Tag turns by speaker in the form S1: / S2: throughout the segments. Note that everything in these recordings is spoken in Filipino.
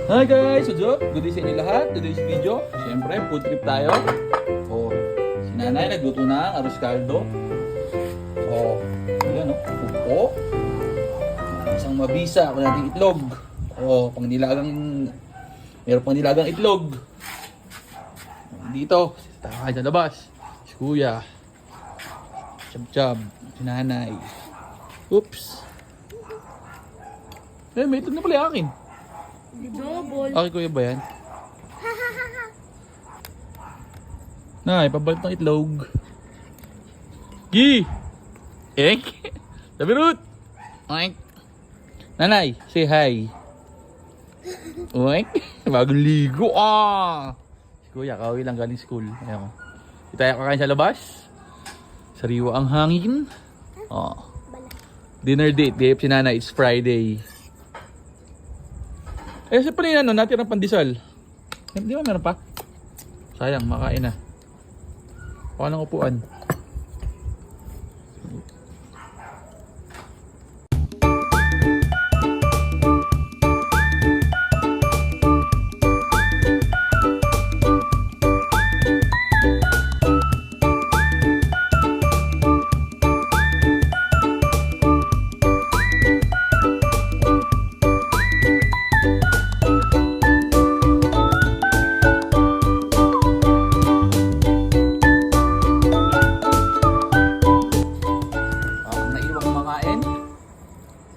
S1: Hi guys! What's up? Good day sa inyo lahat. Today's video, siyempre, food trip tayo. Si nanay nagluto na arroz caldo. Ayan pupo. Isang mabisa, kung natin itlog. Pang nilagang, meron pang nilagang itlog. Dito, tayo sa labas. Si kuya. Chab-chab. Si nanay. Oops. May itlog na pala yung akin.
S2: Double.
S1: Okay, kuya ba yan? Nay, pabalit ng itlog. Gi! Ek! Sabi Ruth! Oink! Nanay, say hi. Oink! Bagong ligo Si kuya, kauwi lang galing school. Ayan ko. Di tayo kakain sa labas. Sariwa ang hangin. Dinner date. Gayap si nanay. It's Friday. Sa pala yun, natirang pandesal. Di ba meron pa? Sayang, makain na. Baka ng upuan.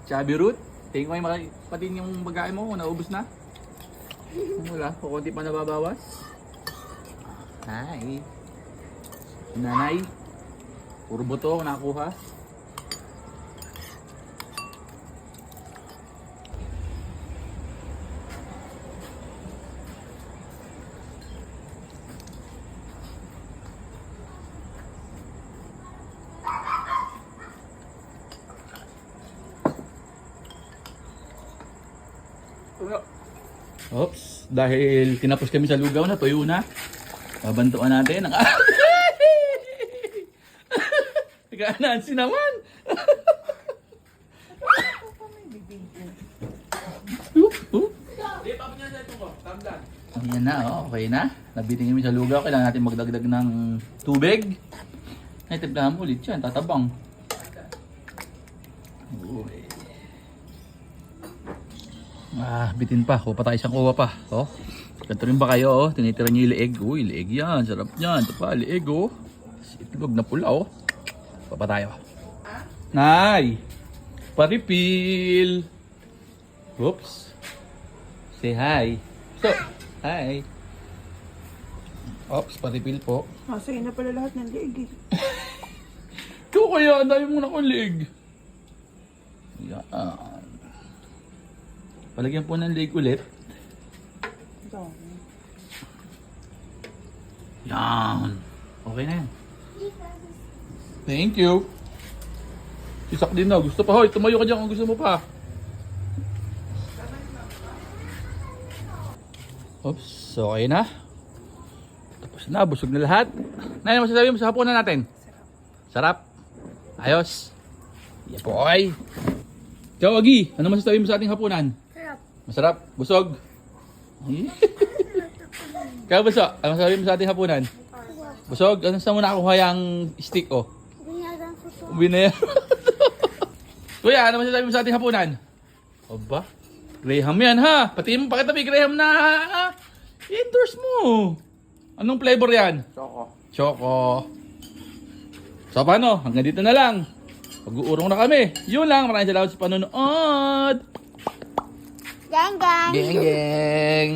S1: Chubby Root, tingin mo pati yung bagay mo, naubos na? Wala, kukunti pa nababawas. Hi. Nanay, puro buto nakuha. Oops, dahil tinapos kami sa lugaw na, tuyo na. Babantuan natin ang Nancy naman. Ayan na, okay na. Nabitin kami sa lugaw, kailangan natin magdagdag ng tubig. Ay, timplahan mo ulit yan, tatabang. Bitin pa. Kuha pa tayo isang kuha pa. Ganito rin ba kayo? Tinitira niyo yung leeg. Uy, leeg yan. Sarap yan. Ito pa, leeg Itlog na pula Pa tayo. Nay! Paripil! Oops. Say hi. So, hi. Oops, paripil po.
S2: Sa'yo na pala lahat ng leeg
S1: Ikaw kaya, dahil muna ko leeg. Yan. Palagyan po ng leg ulit. Yan. Okay na yan. Thank you. Sisak din na. Gusto pa. Hoy, tumayo ka dyan kung gusto mo pa. Oops. Okay na. Tapos na. Busog na lahat. Nay, masasabi mo sa hapunan natin? Sarap. Ayos. Yeah po, okay. Ikaw, Agi. Ano masasabi mo sa ating hapunan? Masarap? Busog? Kaya buso, ano sabi mo sa ating hapunan? Busog? Ano sa muna nakuha yung stick Binayan. Kuya, ano masasabi mo sa ating hapunan? Aba, Graham yan ha. Pati mo pakitabi Graham na endorse mo. Anong flavor yan? Choco. So paano? Hanggang dito na lang. Pag-uurong na kami. Yun lang. Maraming salamat sa panonood.
S2: Gang gang!
S1: Geng geng!